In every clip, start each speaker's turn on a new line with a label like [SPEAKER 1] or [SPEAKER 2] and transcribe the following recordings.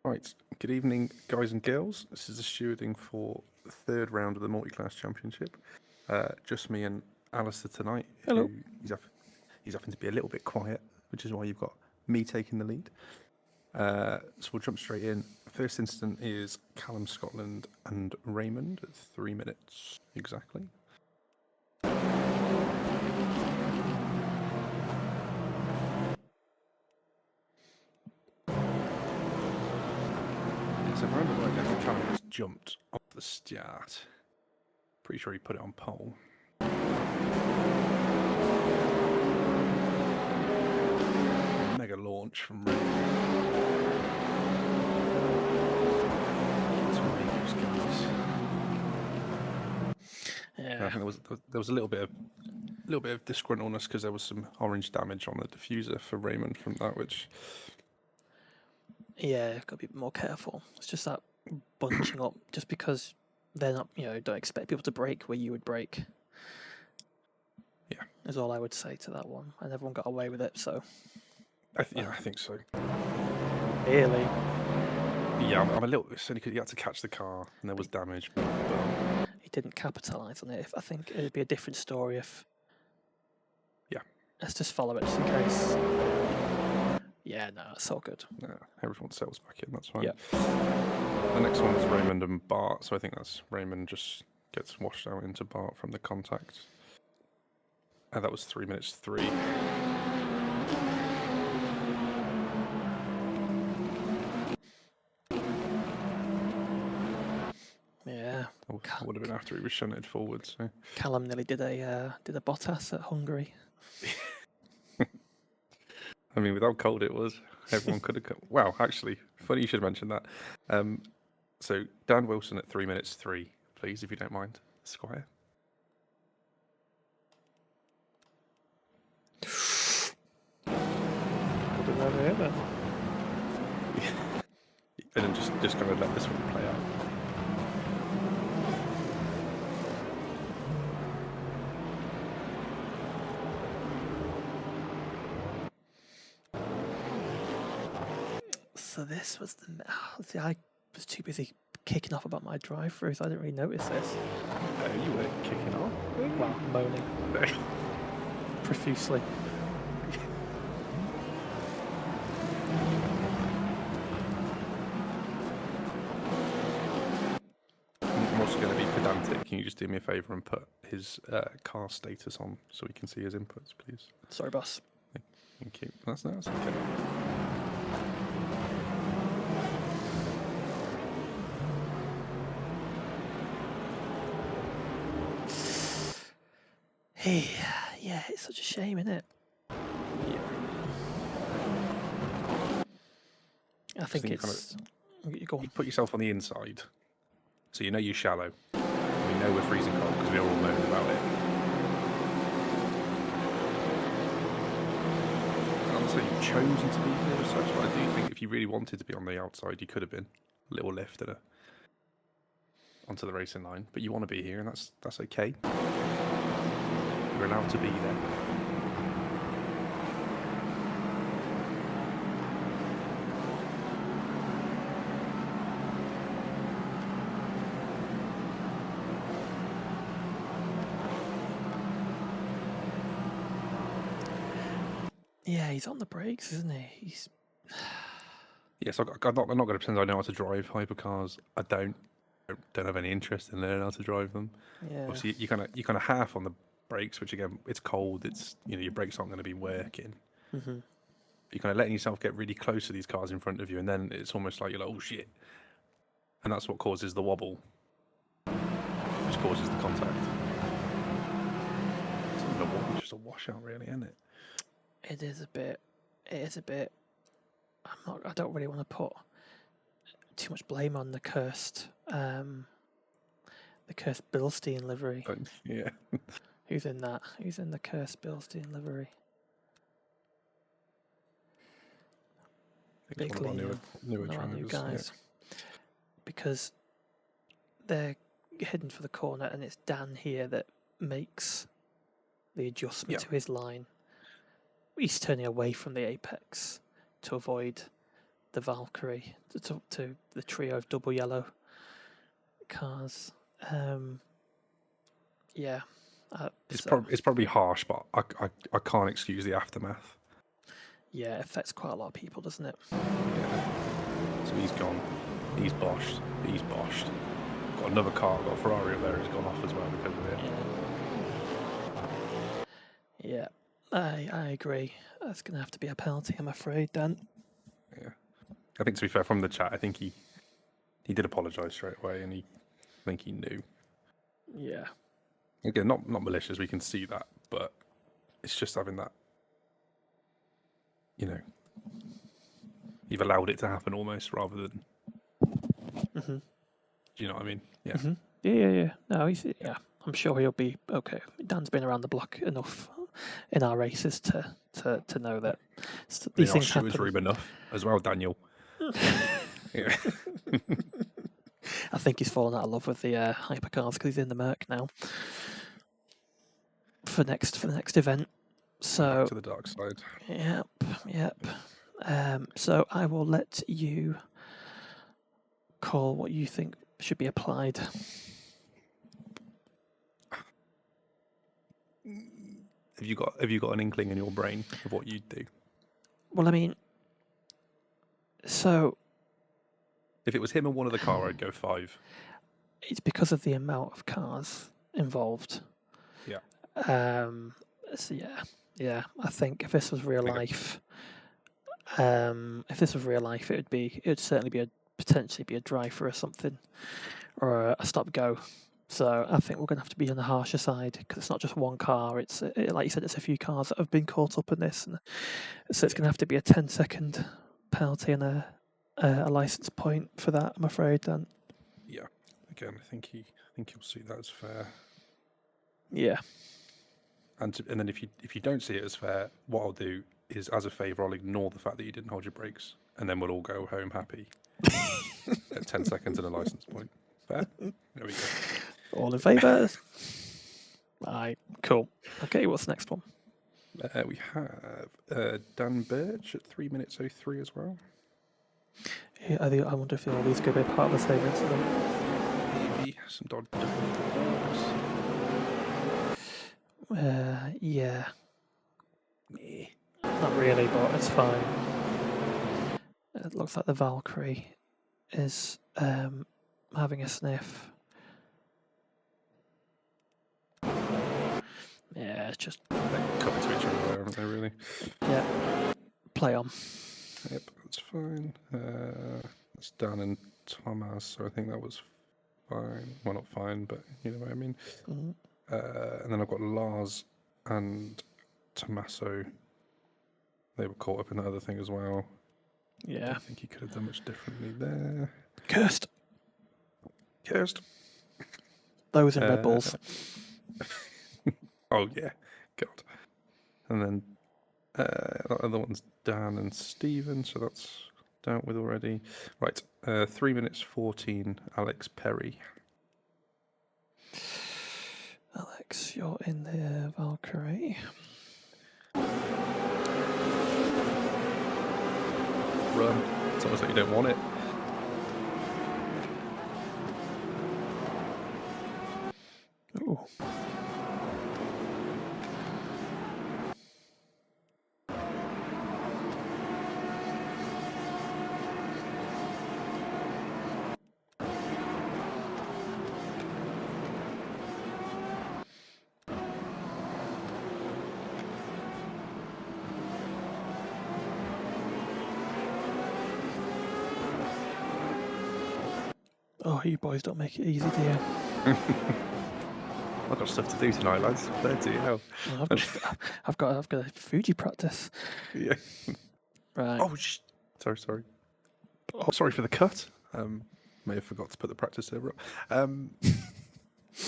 [SPEAKER 1] Right, good evening, guys and girls. This is the stewarding for the third round of the multi-class championship. Just me and Alistair tonight.
[SPEAKER 2] Hello.
[SPEAKER 1] He's having to be a little bit quiet, which is why you've got me taking the lead. So we'll jump straight in. First incident is Callum, Scotland, and Raymond at 3 minutes exactly. It's a roundabout. I think Callum has jumped off the start. Pretty sure he put it on pole. Mega launch from Raymond.
[SPEAKER 2] Yeah.
[SPEAKER 1] I think there was a little bit of disgruntledness because there was some orange damage on the diffuser for Raymond from that, which
[SPEAKER 2] Yeah, got to be more careful. It's just that bunching up, just because they're not, don't expect people to break where you would break.
[SPEAKER 1] Yeah,
[SPEAKER 2] is all I would say to that one, and everyone got away with it. So
[SPEAKER 1] I think so.
[SPEAKER 2] Really?
[SPEAKER 1] Yeah, I'm a little. It's only because he had to catch the car and there was damage. But
[SPEAKER 2] he didn't capitalise on it. I think it'd be a different story if.
[SPEAKER 1] Yeah.
[SPEAKER 2] Let's just follow it just in case. Yeah, no, it's all good.
[SPEAKER 1] No, everyone settles back in. That's fine.
[SPEAKER 2] Yeah.
[SPEAKER 1] The next one is Raymond and Bart. So I think that's Raymond just gets washed out into Bart from the contact. And that was 3 minutes 3.
[SPEAKER 2] Yeah.
[SPEAKER 1] That would have been after he was shunted forward. So
[SPEAKER 2] Callum nearly did a Bottas at Hungary.
[SPEAKER 1] I mean, with how cold it was, everyone could have. Wow, actually, funny you should mention that. So Dan Wilson at 3 minutes 3, please, if you don't mind, Squire.
[SPEAKER 2] Put it over here then.
[SPEAKER 1] And then just kind of let this one play out.
[SPEAKER 2] So this was see, I was too busy kicking off about my drive-through, so I didn't really notice this.
[SPEAKER 1] You were kicking off?
[SPEAKER 2] Well, moaning profusely.
[SPEAKER 1] I'm also going to be pedantic. Can you just do me a favour and put his car status on so we can see his inputs, please?
[SPEAKER 2] Sorry, boss.
[SPEAKER 1] Thank you. That's okay.
[SPEAKER 2] Hey, yeah, it's such a shame, isn't it?
[SPEAKER 1] Yeah.
[SPEAKER 2] I think it's.
[SPEAKER 1] You put yourself on the inside, so you know you're shallow. We know we're freezing cold because we're all moaning about it. And obviously, you've chosen to be here as such, but I do think if you really wanted to be on the outside, you could have been a little lift onto the racing line. But you want to be here, and that's okay. You're allowed to be there.
[SPEAKER 2] Yeah, he's on the brakes, isn't he? He's.
[SPEAKER 1] Yes, I'm not going to pretend I know how to drive hypercars. I don't have any interest in learning how to drive them.
[SPEAKER 2] Yeah.
[SPEAKER 1] Obviously, you kind of half on the brakes, which again, it's cold. It's your brakes aren't going to be working.
[SPEAKER 2] Mm-hmm.
[SPEAKER 1] You're kind of letting yourself get really close to these cars in front of you, and then it's almost like you're like, oh shit, and that's what causes the wobble, which causes the contact. It's not a wobble, just a washout, really, isn't it?
[SPEAKER 2] It is a bit. I don't really want to put too much blame on the cursed Bilstein livery.
[SPEAKER 1] Yeah.
[SPEAKER 2] Who's in that? Who's in the cursed Bilstein livery? Big
[SPEAKER 1] one of our newer drivers,
[SPEAKER 2] new guys. Yeah. Because they're heading for the corner, and it's Dan here that makes the adjustment to his line. He's turning away from the apex to avoid the Valkyrie to the trio of double yellow cars. Yeah.
[SPEAKER 1] It's probably harsh, but I can't excuse the aftermath.
[SPEAKER 2] Yeah, it affects quite a lot of people, doesn't it?
[SPEAKER 1] Yeah. So he's gone. He's boshed. He's boshed. Got another car. Got a Ferrari up there who's gone off as well because of it.
[SPEAKER 2] Yeah, I agree. That's going to have to be a penalty, I'm afraid, Dan.
[SPEAKER 1] Yeah. I think, to be fair, from the chat, I think he did apologise straight away, and I think he knew.
[SPEAKER 2] Yeah.
[SPEAKER 1] Again, not malicious. We can see that, but it's just having that. You've allowed it to happen almost, rather than.
[SPEAKER 2] Mm-hmm.
[SPEAKER 1] Do you know what I mean? Yeah.
[SPEAKER 2] Mm-hmm. Yeah. No, yeah. I'm sure he'll be okay. Dan's been around the block enough in our races to know that these things happen.
[SPEAKER 1] Room enough as well, Daniel. Yeah.
[SPEAKER 2] I think he's fallen out of love with the hypercars because he's in the Merc now for the next event. So
[SPEAKER 1] back to the dark side.
[SPEAKER 2] Yep. So I will let you call what you think should be applied.
[SPEAKER 1] Have you got an inkling in your brain of what you'd do?
[SPEAKER 2] Well, I mean, so
[SPEAKER 1] if it was him and one of the car, I'd go 5.
[SPEAKER 2] It's because of the amount of cars involved.
[SPEAKER 1] Yeah.
[SPEAKER 2] So yeah. I think if this was real life, it would certainly potentially be a driver or something, or a stop go. So I think we're going to have to be on the harsher side because it's not just one car. It's like you said, it's a few cars that have been caught up in this, and so it's going to have to be a 10-second penalty and a license point for that. I'm afraid, Dan.
[SPEAKER 1] Yeah. Again, I think you'll see that as fair.
[SPEAKER 2] Yeah.
[SPEAKER 1] And then if you don't see it as fair, what I'll do is, as a favour, I'll ignore the fact that you didn't hold your brakes, and then we'll all go home happy at 10 seconds and a license point. Fair? There we go.
[SPEAKER 2] All in favour? Aye, cool. Okay, what's the next one?
[SPEAKER 1] We have Dan Birch at 3 minutes 03 as well.
[SPEAKER 2] Yeah, I wonder if all these could be part of the same incident.
[SPEAKER 1] Maybe some dogs.
[SPEAKER 2] Yeah.
[SPEAKER 1] Meh.
[SPEAKER 2] Not really, but it's fine. It looks like the Valkyrie is having a sniff. Yeah, it's just...
[SPEAKER 1] They're coming to each other there, aren't they, really?
[SPEAKER 2] Yeah. Play on.
[SPEAKER 1] Yep, that's fine. That's Dan and Thomas, so I think that was fine. Well, not fine, but you know what I mean.
[SPEAKER 2] Mm-hmm.
[SPEAKER 1] And then I've got Lars and Tommaso. They were caught up in that other thing as well.
[SPEAKER 2] Yeah.
[SPEAKER 1] I don't think he could have done much differently there.
[SPEAKER 2] Cursed. Those in Red Bulls.
[SPEAKER 1] Oh, yeah. God. And then the other one's Dan and Stephen, so that's dealt with already. Right. 3 minutes 14, Alex Perry.
[SPEAKER 2] Alex, you're in the Valkyrie.
[SPEAKER 1] Run. It's almost like you don't want it.
[SPEAKER 2] Ooh. Oh, you boys don't make it easy, do you?
[SPEAKER 1] I've got stuff to do tonight, lads. There to you. Hell.
[SPEAKER 2] Well, I've got a Fuji practice.
[SPEAKER 1] Yeah.
[SPEAKER 2] Right.
[SPEAKER 1] Oh, sorry. Oh, sorry for the cut. May have forgot to put the practice server up.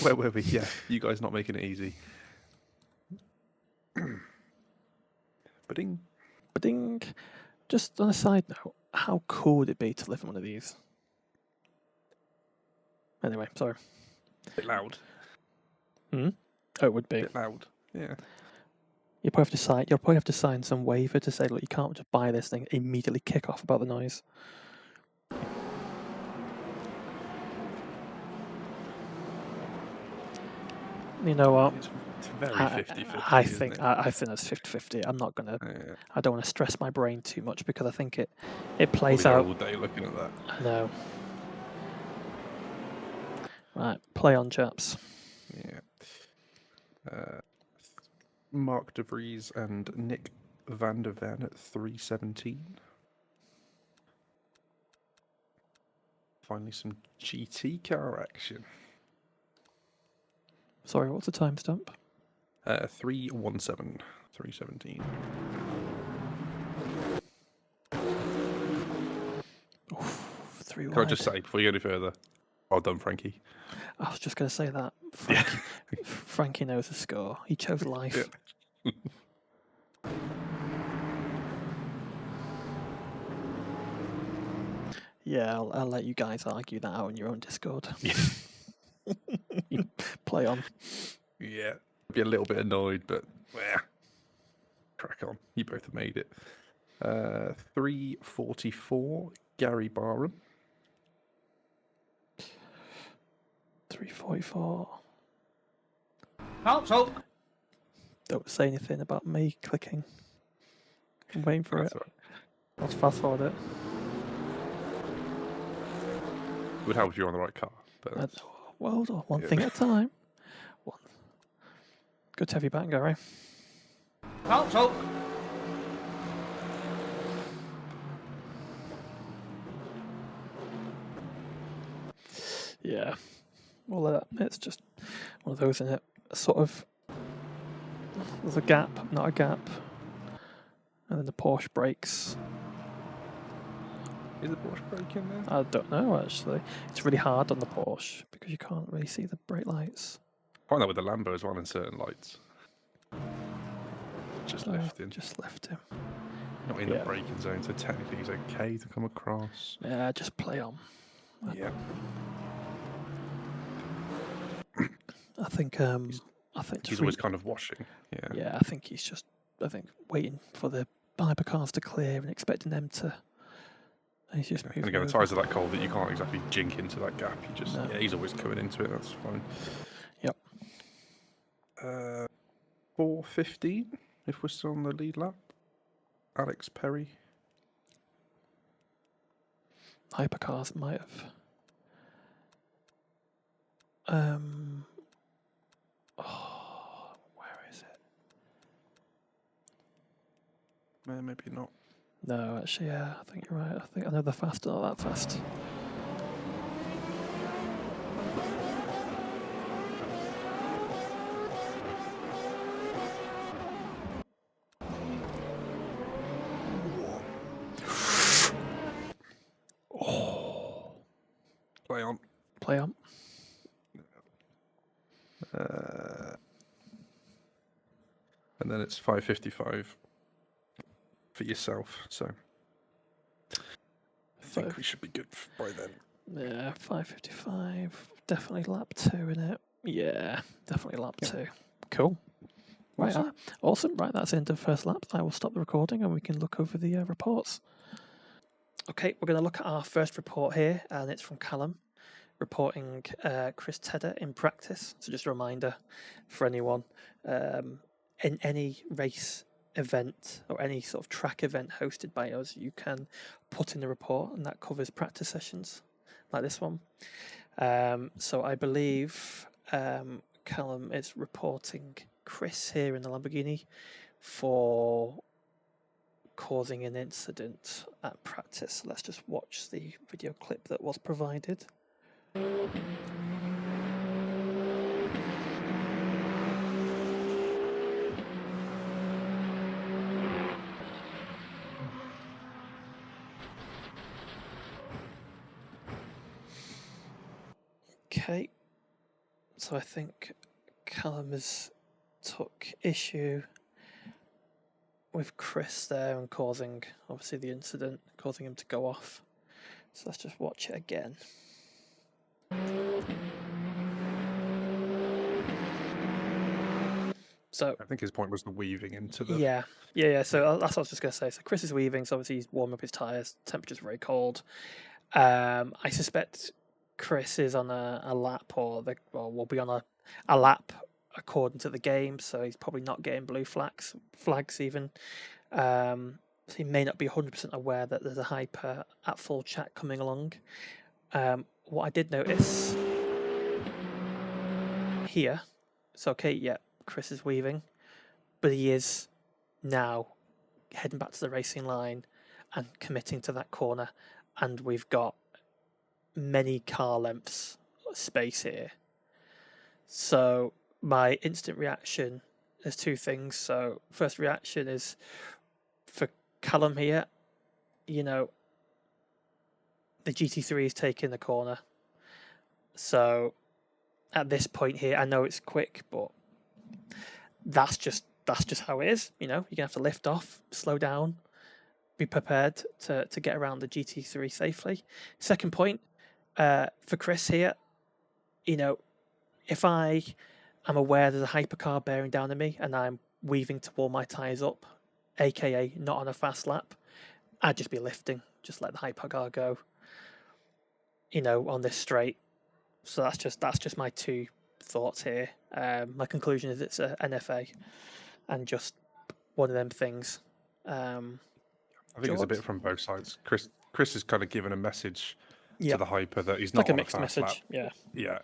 [SPEAKER 1] Where were we? Yeah, you guys not making it easy. Ba-ding.
[SPEAKER 2] Just on a side note, how cool would it be to live in one of these? Anyway, sorry.
[SPEAKER 1] Bit loud.
[SPEAKER 2] Oh, it would be.
[SPEAKER 1] Bit loud. Yeah.
[SPEAKER 2] You'll probably have to sign some waiver to say, look, you can't just buy this thing, immediately kick off about the noise. You know what?
[SPEAKER 1] It's very 50-50,
[SPEAKER 2] I
[SPEAKER 1] isn't
[SPEAKER 2] think
[SPEAKER 1] it?
[SPEAKER 2] I think that's 50-50. I'm not gonna.
[SPEAKER 1] Yeah.
[SPEAKER 2] I don't want to stress my brain too much because I think it
[SPEAKER 1] Probably
[SPEAKER 2] plays
[SPEAKER 1] go
[SPEAKER 2] out.
[SPEAKER 1] all day looking at that.
[SPEAKER 2] I know. Right, play on, chaps.
[SPEAKER 1] Yeah. Mark De Vries and Nick van der Ven at 317. Finally, some GT car action.
[SPEAKER 2] Sorry, what's the timestamp?
[SPEAKER 1] 317. 317.
[SPEAKER 2] Oof, 3
[SPEAKER 1] Can I
[SPEAKER 2] wide.
[SPEAKER 1] just say, before you go any further, well done, Frankie.
[SPEAKER 2] I was just going to say that.
[SPEAKER 1] Yeah.
[SPEAKER 2] Frankie knows the score. He chose life.
[SPEAKER 1] Yeah.
[SPEAKER 2] Yeah, I'll let you guys argue that out in your own Discord.
[SPEAKER 1] Yeah.
[SPEAKER 2] Play on.
[SPEAKER 1] Yeah. Be a little bit annoyed, but crack on. You both have made it. 344, Gary Barham.
[SPEAKER 2] 344.
[SPEAKER 3] Halt.
[SPEAKER 2] Don't say anything about me clicking. I'm waiting for
[SPEAKER 1] That's
[SPEAKER 2] it.
[SPEAKER 1] all right.
[SPEAKER 2] I'll fast forward it.
[SPEAKER 1] It would help if you're on the right car. But that's-
[SPEAKER 2] Well, one thing at a time. One. Good to have you back, Gary.
[SPEAKER 3] Halt.
[SPEAKER 2] Yeah. Well, it's just one of those, isn't it? Sort of. There's a gap, not a gap. And then the Porsche brakes.
[SPEAKER 1] Is the Porsche braking there?
[SPEAKER 2] I don't know, actually. It's really hard on the Porsche because you can't really see the brake lights.
[SPEAKER 1] Find that with the Lambo as well in certain lights. Just left him.
[SPEAKER 2] Just left him.
[SPEAKER 1] Not in the braking zone, so technically he's okay to come across.
[SPEAKER 2] Yeah, just play on.
[SPEAKER 1] Yeah.
[SPEAKER 2] I think
[SPEAKER 1] He's always kind of washing. Yeah.
[SPEAKER 2] Yeah, I think he's just waiting for the hypercars to clear and expecting them to. And he's just
[SPEAKER 1] And
[SPEAKER 2] moving
[SPEAKER 1] again, the
[SPEAKER 2] over.
[SPEAKER 1] tyres are that cold that you can't exactly jink into that gap. You just he's always coming into it. That's fine.
[SPEAKER 2] Yep.
[SPEAKER 1] 4:15. If we're still on the lead lap. Alex Perry.
[SPEAKER 2] Hypercars might have. Where is it?
[SPEAKER 1] Maybe not.
[SPEAKER 2] No, actually, yeah, I think you're right. I know they're fast, not that fast.
[SPEAKER 1] Play on.
[SPEAKER 2] Play on.
[SPEAKER 1] And then it's 5:55 for yourself. So I think we should be good by then.
[SPEAKER 2] Yeah, 5:55. Definitely lap 2 in it. Yeah, definitely lap 2. Cool. Right,
[SPEAKER 1] Awesome.
[SPEAKER 2] Awesome. Right, that's the end of the first lap. I will stop the recording and we can look over the reports. Okay, we're going to look at our first report here, and it's from Callum, reporting Chris Tedder in practice. So just a reminder for anyone, in any race event or any sort of track event hosted by us, you can put in the report, and that covers practice sessions like this one. So I believe Callum is reporting Chris here in the Lamborghini for causing an incident at practice. Let's just watch the video clip that was provided. Okay, so I think Callum has took issue with Chris there and causing, obviously, the incident, causing him to go off. So let's just watch it again. So
[SPEAKER 1] I think his point was the weaving into the.
[SPEAKER 2] yeah. So that's what I was just going to say. So Chris is weaving. So obviously he's warming up his tyres. Temperature's very cold. I suspect Chris is on a lap, or will be on a lap according to the game. So he's probably not getting blue flags even. So he may not be 100% aware that there's a hyper at full chat coming along. What I did notice here, so okay, yeah, Chris is weaving, but he is now heading back to the racing line and committing to that corner, and we've got many car lengths space here. So my instant reaction, there's two things. So first reaction is for Callum here, you know, the GT3 is taking the corner. So at this point here, I know it's quick, but that's just how it is. You know, you're gonna have to lift off, slow down, be prepared to get around the GT3 safely. Second point, for Chris here, you know, if I am aware there's a hypercar bearing down on me and I'm weaving to warm my tyres up, aka not on a fast lap, I'd just be lifting, just let the hypercar go, you know, on this straight. So that's just my two thoughts here. My conclusion is it's a NFA and just one of them things.
[SPEAKER 1] I think it's a bit from both sides. Chris is kind of given a message to the hyper that he's not
[SPEAKER 2] like a
[SPEAKER 1] on
[SPEAKER 2] mixed
[SPEAKER 1] a fast
[SPEAKER 2] message.
[SPEAKER 1] lap. Yeah.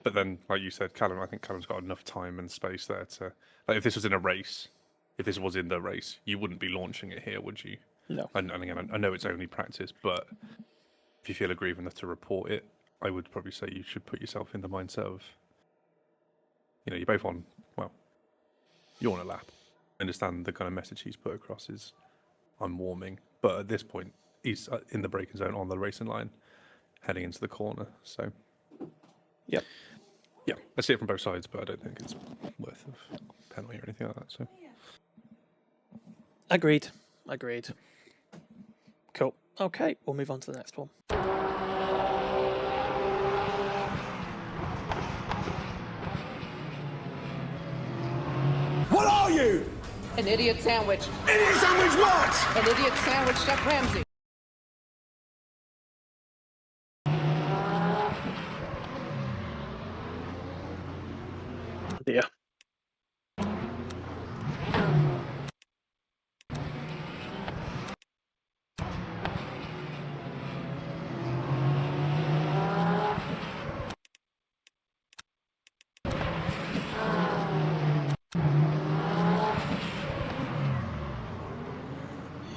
[SPEAKER 1] But then, like you said, I think Callum's got enough time and space there to. Like, if this was in a race, if this was in the race, you wouldn't be launching it here, would you?
[SPEAKER 2] No.
[SPEAKER 1] And again, I know it's only practice, but if you feel aggrieved enough to report it, I would probably say you should put yourself in the mindset of, you know, you're both on. Well, you're on a lap. I understand the kind of message he's put across is, I'm warming, but at this point, he's in the braking zone on the racing line, heading into the corner. So.
[SPEAKER 2] Yep.
[SPEAKER 1] Yeah, I see it from both sides, but I don't think it's worth a penalty or anything like that. So,
[SPEAKER 2] Agreed. Cool. Okay, we'll move on to the next one.
[SPEAKER 4] What are you?
[SPEAKER 5] An idiot sandwich.
[SPEAKER 4] Idiot sandwich what?
[SPEAKER 5] An idiot sandwich, Chef Ramsay.
[SPEAKER 2] Yeah.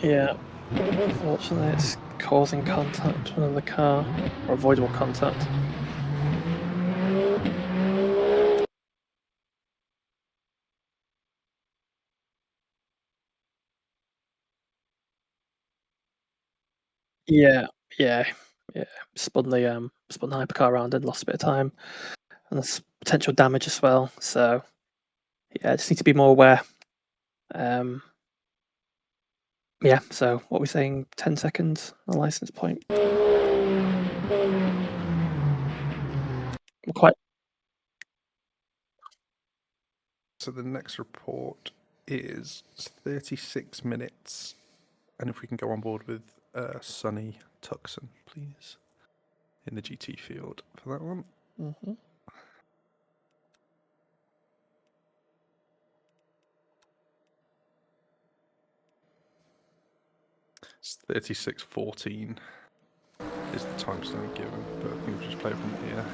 [SPEAKER 2] Yeah, unfortunately it's causing contact with another car, or avoidable contact. Yeah. Spun the hypercar around and lost a bit of time, and there's potential damage as well. So yeah, just need to be more aware. Yeah. So what are we saying? 10 seconds. A license point. Quite.
[SPEAKER 1] So the next report is 36 minutes, and if we can go on board with Sonny Tuxon, please, in the GT field for that one.
[SPEAKER 2] Mm-hmm.
[SPEAKER 1] It's 36:14 is the timestamp given, but I think we'll just play it from here.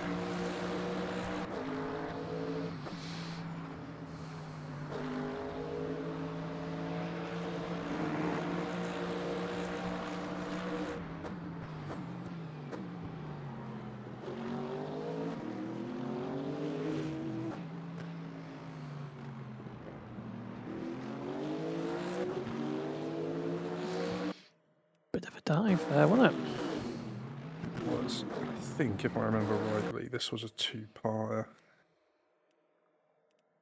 [SPEAKER 2] Bit of a dive there, wasn't it?
[SPEAKER 1] Was, I think, if I remember rightly, this was a two-parter.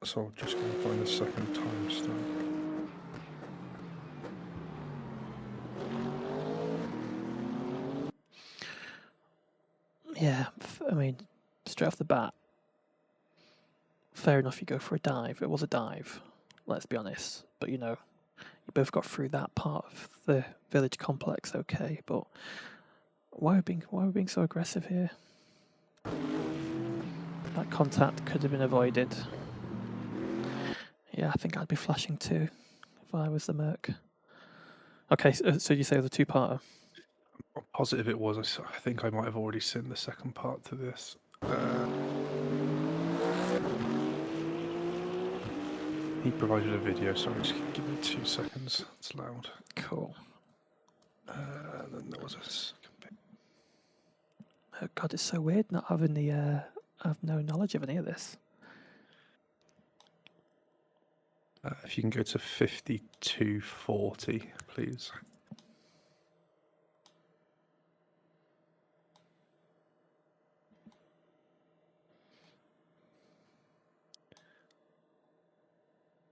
[SPEAKER 1] So I'll just go and find the second timestamp.
[SPEAKER 2] Yeah, I mean, straight off the bat, fair enough you go for a dive. It was a dive. let's be honest. But you both got through that part of the village complex okay. But why are we being so aggressive here? That contact could have been avoided. Yeah, I think I'd be flashing too if I was the Merc. Okay, so you say it was a two-parter?
[SPEAKER 1] I'm positive it was. I think I might have already seen the second part to this. He provided a video. Sorry, just give me 2 seconds. It's loud.
[SPEAKER 2] Cool.
[SPEAKER 1] And then there was a second bit.
[SPEAKER 2] Oh God, it's so weird not having the. I have no knowledge of any of this.
[SPEAKER 1] If you can go to 5240, please.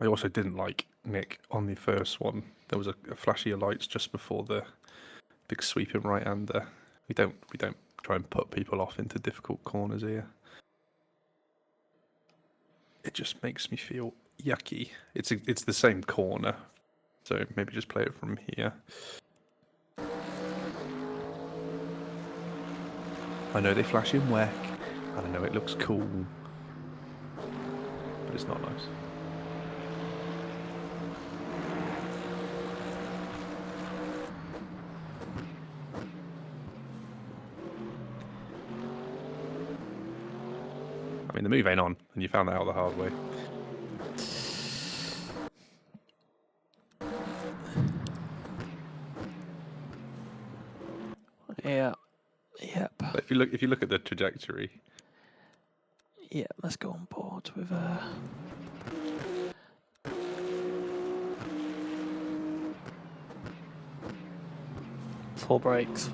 [SPEAKER 1] I also didn't like, Nick, on the first one. There was a flashy of lights just before the big sweeping right-hander. We don't try and put people off into difficult corners here. It just makes me feel yucky. It's the same corner, so maybe just play it from here. I know they flash in whack, and I know it looks cool, but it's not nice. I mean, the move ain't on, and you found that out the hard way.
[SPEAKER 2] Yeah. Yep.
[SPEAKER 1] But if you look at the trajectory,
[SPEAKER 2] Yeah, let's go on board with full brakes.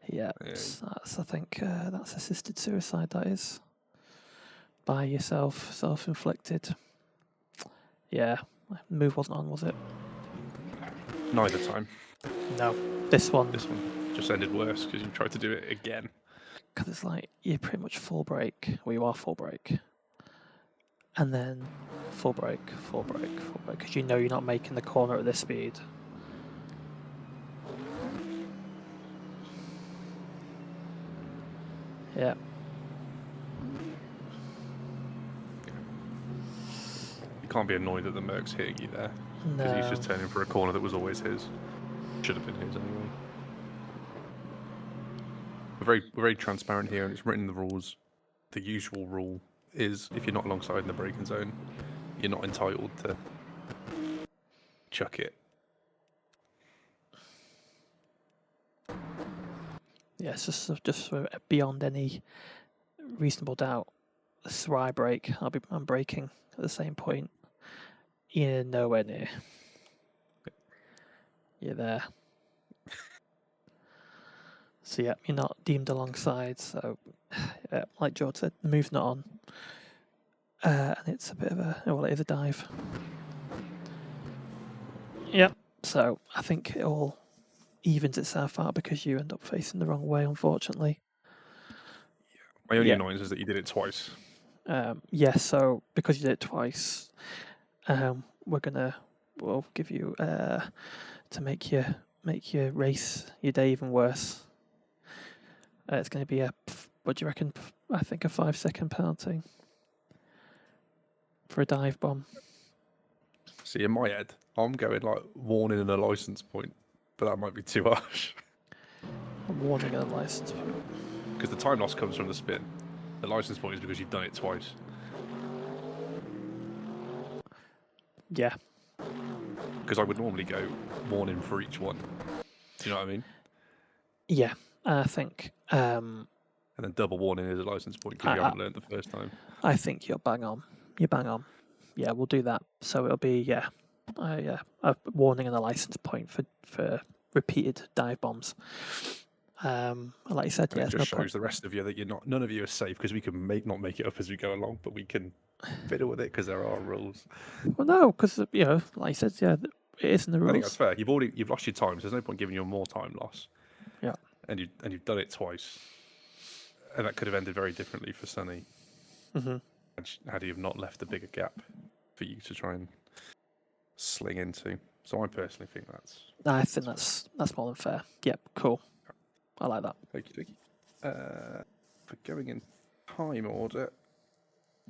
[SPEAKER 2] Yeah, that's I think that's assisted suicide. That is by yourself, self-inflicted. Yeah, move wasn't on, was it?
[SPEAKER 1] neither time.
[SPEAKER 2] No, this one
[SPEAKER 1] Just ended worse because you tried to do it again.
[SPEAKER 2] because it's like you're pretty much full brake. Well, you are full brake, and then full brake, because you know you're not making the corner at this speed. Yeah.
[SPEAKER 1] You can't be annoyed that the Merc's hitting you there because
[SPEAKER 2] No.
[SPEAKER 1] he's just turning for a corner that was always his. Should have been his anyway. We're very transparent here, and it's written in the rules. The usual rule is if you're not alongside in the braking zone, you're not entitled to chuck it.
[SPEAKER 2] Yeah, it's just beyond any reasonable doubt. This is where I brake. I'm braking at the same point. You're nowhere near. You're there. So yeah, you're not deemed alongside. So, yeah, like George said, the move's not on, and it's a bit of it is a dive. Yep. So I think it all evens itself out because you end up facing the wrong way, unfortunately.
[SPEAKER 1] My only annoyance is that you did it twice.
[SPEAKER 2] Yes. So because you did it twice, we'll give you to make your race, your day even worse. It's going to be what do you reckon? I think a 5-second penalty for a dive bomb.
[SPEAKER 1] See, in my head, I'm going like warning and a license point, but that might be too harsh.
[SPEAKER 2] A warning and a license point.
[SPEAKER 1] Because the time loss comes from the spin. The license point is because you've done it twice.
[SPEAKER 2] Yeah.
[SPEAKER 1] Because I would normally go warning for each one. Do you know what I mean?
[SPEAKER 2] Yeah. I think.
[SPEAKER 1] And then double warning is a license point because you haven't learned the first time.
[SPEAKER 2] I think you're bang on. Yeah, we'll do that. So it'll be a warning and a license point for repeated dive bombs. Like you said,
[SPEAKER 1] And
[SPEAKER 2] yeah,
[SPEAKER 1] it just shows the rest of you that none of you are safe because we can not make it up as we go along, but we can fiddle with it because there are rules.
[SPEAKER 2] Well, no, because like you said, yeah, it is in the rules.
[SPEAKER 1] I think that's fair. You've lost your time, so there's no point giving you more time loss.
[SPEAKER 2] Yeah.
[SPEAKER 1] And you've done it twice, and that could have ended very differently for Sunny.
[SPEAKER 2] Mm-hmm.
[SPEAKER 1] Had he have not left a bigger gap for you to try and sling into. So I personally think that's
[SPEAKER 2] I think that's more than fair. Yep, cool. I like that.
[SPEAKER 1] okie dokie. For going in time order,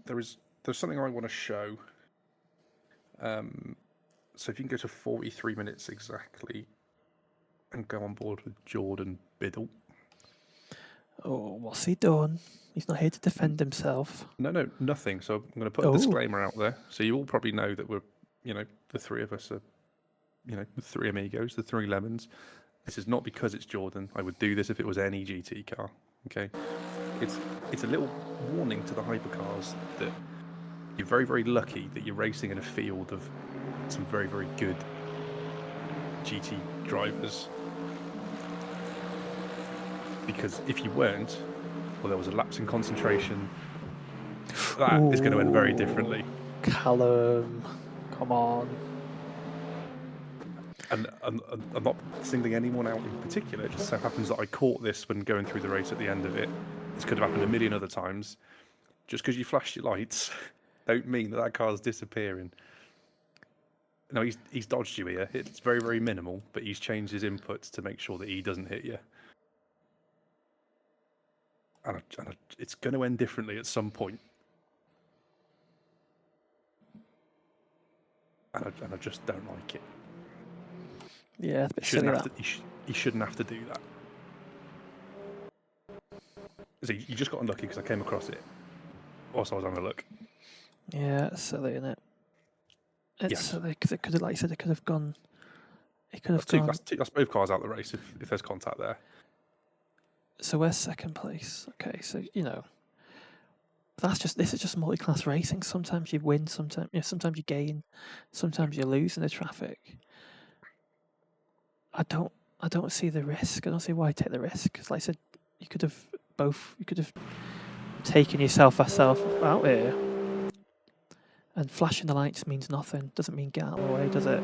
[SPEAKER 1] there's something I want to show. So if you can go to 43 minutes exactly and go on board with Jordan Biddle.
[SPEAKER 2] Oh, what's he done? He's not here to defend himself.
[SPEAKER 1] No, nothing. So I'm going to put a disclaimer out there. So you all probably know that we're, the three of us are, the three amigos, the three lemons. This is not because it's Jordan. I would do this if it was any GT car. Okay, it's a little warning to the hypercars that you're very, very lucky that you're racing in a field of some very, very good GT drivers. Because if you weren't, or there was a lapse in concentration, that is going to end very differently.
[SPEAKER 2] Callum, come on.
[SPEAKER 1] And I'm not singling anyone out in particular. It just so happens that I caught this when going through the race at the end of it. This could have happened a million other times. Just because you flashed your lights, don't mean that car's disappearing. No, he's dodged you here. It's very, very minimal, but he's changed his inputs to make sure that he doesn't hit you. And it's going to end differently at some point. And I just don't like it.
[SPEAKER 2] Yeah, it's a bit silly, that.
[SPEAKER 1] He shouldn't have to do that. So you just got unlucky because I came across it whilst I was having a look.
[SPEAKER 2] Yeah, it's silly, isn't it? It's silly because it could have, like you said, it could have gone. It could have gone.
[SPEAKER 1] That's both cars out the race if there's contact there.
[SPEAKER 2] So where's second place? Okay, so this is just multi-class racing. Sometimes you win, sometimes you gain, sometimes you lose in the traffic. I don't see the risk. I don't see why take the risk. Because like I said, you could have taken yourself out here, and flashing the lights means nothing. Doesn't mean get out of the way, does it?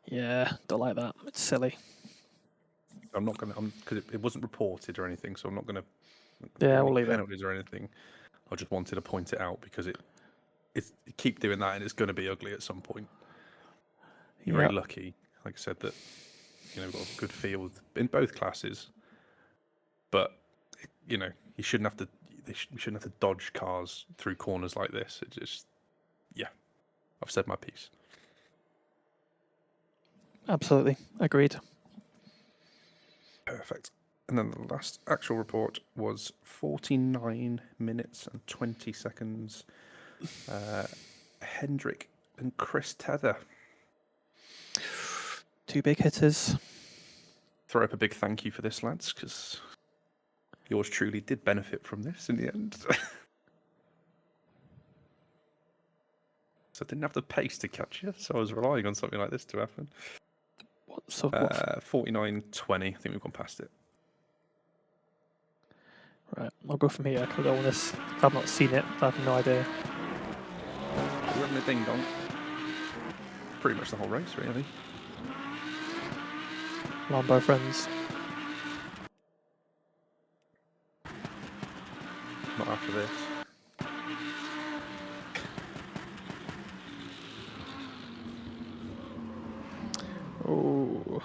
[SPEAKER 2] Yeah, don't like that. It's silly.
[SPEAKER 1] I'm not gonna, because it wasn't reported or anything, so I'm not gonna.
[SPEAKER 2] Yeah, we'll leave it.
[SPEAKER 1] Penalties or anything. I just wanted to point it out because it keep doing that and it's going to be ugly at some point. You're very lucky, like I said, that we've got a good field in both classes, but you shouldn't have to. You shouldn't have to dodge cars through corners like this. It just, I've said my piece.
[SPEAKER 2] Absolutely. Agreed.
[SPEAKER 1] Perfect. And then the last actual report was 49 minutes and 20 seconds. Hendrick and Chris Tether.
[SPEAKER 2] Two big hitters.
[SPEAKER 1] Throw up a big thank you for this, lads, because yours truly did benefit from this in the end. So I didn't have the pace to catch you, so I was relying on something like this to happen. 49-20. I think we've gone past it.
[SPEAKER 2] Right, I'll go from here because I don't want this. I've not seen it. I have no idea.
[SPEAKER 1] We're having a ding dong. Pretty much the whole race, really.
[SPEAKER 2] Lambo friends.
[SPEAKER 1] Not after this.
[SPEAKER 2] Oh.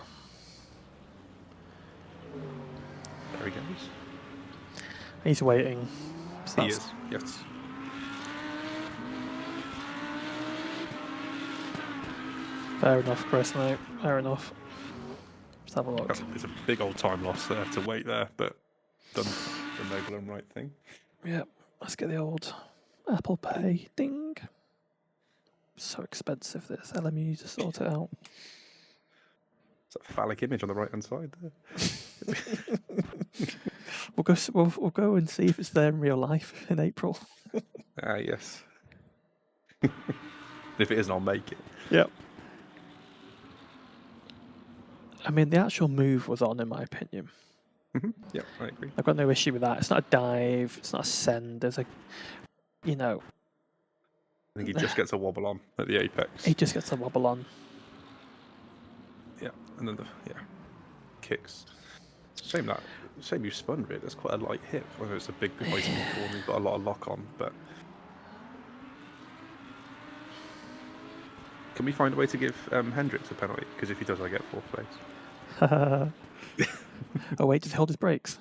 [SPEAKER 1] There he goes.
[SPEAKER 2] He's waiting. So
[SPEAKER 1] He is, yes.
[SPEAKER 2] Fair enough, Chris, mate. Fair enough. Let's have a look.
[SPEAKER 1] It's a big old time loss there to wait there, but done the noble and right thing.
[SPEAKER 2] Yep. Let's get the old Apple Pay. Ding. So expensive, this LMU to sort it out.
[SPEAKER 1] It's a phallic image on the right hand side there.
[SPEAKER 2] We'll go and see if it's there in real life in April.
[SPEAKER 1] Ah, yes. If it isn't, I'll make it.
[SPEAKER 2] Yep. I mean, the actual move was on, in my opinion.
[SPEAKER 1] Yeah, I agree.
[SPEAKER 2] I've got no issue with that. It's not a dive. It's not a send. There's a,
[SPEAKER 1] I think he just gets a wobble on at the apex.
[SPEAKER 2] He just gets a wobble on.
[SPEAKER 1] Yeah, and then kicks Shame you spun it. That's quite a light hit. I know it's a big high speed corner. You've got a lot of lock on, but can we find a way to give Hendricks a penalty? Because if he does, I get 4th place.
[SPEAKER 2] Oh wait, did he hold his brakes?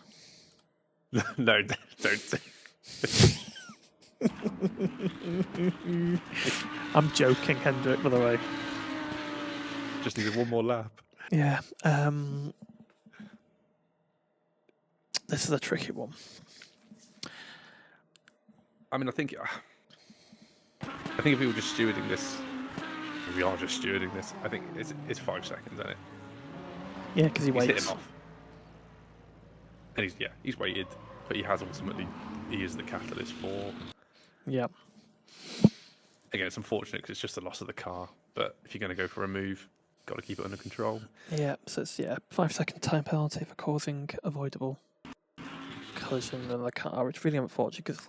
[SPEAKER 1] No, don't.
[SPEAKER 2] I'm joking, Hendrick, by the way.
[SPEAKER 1] Just needed one more lap.
[SPEAKER 2] Yeah. This is a tricky one.
[SPEAKER 1] I mean, I think if we were just stewarding this, if we are just stewarding this, I think it's 5 seconds, isn't it?
[SPEAKER 2] Yeah, because he
[SPEAKER 1] He's hit
[SPEAKER 2] waits.
[SPEAKER 1] him off. And he's waited, but he is the catalyst for.
[SPEAKER 2] Yeah.
[SPEAKER 1] Again, it's unfortunate because it's just the loss of the car. But if you're going to go for a move, got to keep it under control.
[SPEAKER 2] Yeah, so it's 5-second time penalty for causing avoidable collision with the car, which is really unfortunate because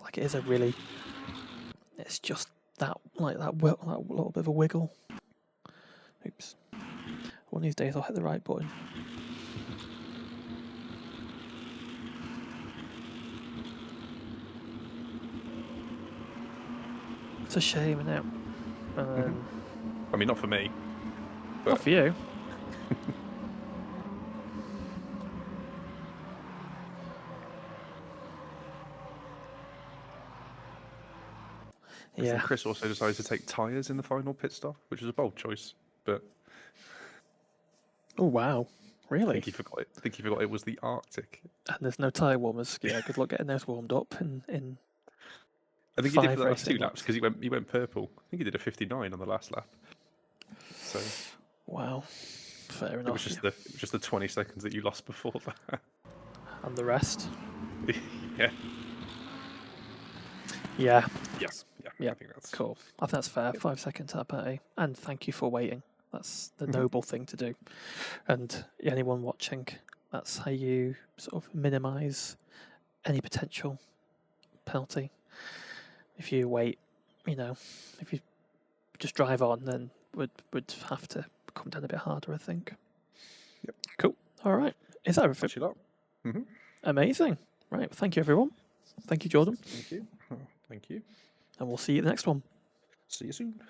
[SPEAKER 2] it's just that little bit of a wiggle. Oops. One of these days I'll hit the right button. It's a shame, isn't it?
[SPEAKER 1] I mean, not for me.
[SPEAKER 2] Not for you.
[SPEAKER 1] I think Chris also decided to take tyres in the final pit stop, which was a bold choice. But
[SPEAKER 2] Oh wow,
[SPEAKER 1] I
[SPEAKER 2] really?
[SPEAKER 1] think he forgot it. I think he forgot it was the Arctic.
[SPEAKER 2] And there's no tyre warmers. Yeah, good luck getting those warmed up in
[SPEAKER 1] I think he did for the
[SPEAKER 2] 5
[SPEAKER 1] last 2
[SPEAKER 2] racing
[SPEAKER 1] laps because he went purple. I think he did a 59 on the last lap. So
[SPEAKER 2] Wow, fair
[SPEAKER 1] it
[SPEAKER 2] enough.
[SPEAKER 1] was just the 20 seconds that you lost before that.
[SPEAKER 2] And the rest?
[SPEAKER 1] Yeah.
[SPEAKER 2] Yeah,
[SPEAKER 1] Yes. Yeah.
[SPEAKER 2] Yeah.
[SPEAKER 1] I think that's
[SPEAKER 2] cool. I think that's fair. 5-second time penalty. And thank you for waiting. That's the noble thing to do. And anyone watching, that's how you sort of minimise any potential penalty. If you wait, if you just drive on, then would have to come down a bit harder, I think.
[SPEAKER 1] Yep.
[SPEAKER 2] Cool. All right. Is that everything?
[SPEAKER 1] Watch it up. Mm-hmm.
[SPEAKER 2] Amazing. Right. Well, thank you, everyone. Thank you, Jordan.
[SPEAKER 1] Thank you. Oh, thank you.
[SPEAKER 2] And we'll see you at the next one.
[SPEAKER 1] See you soon.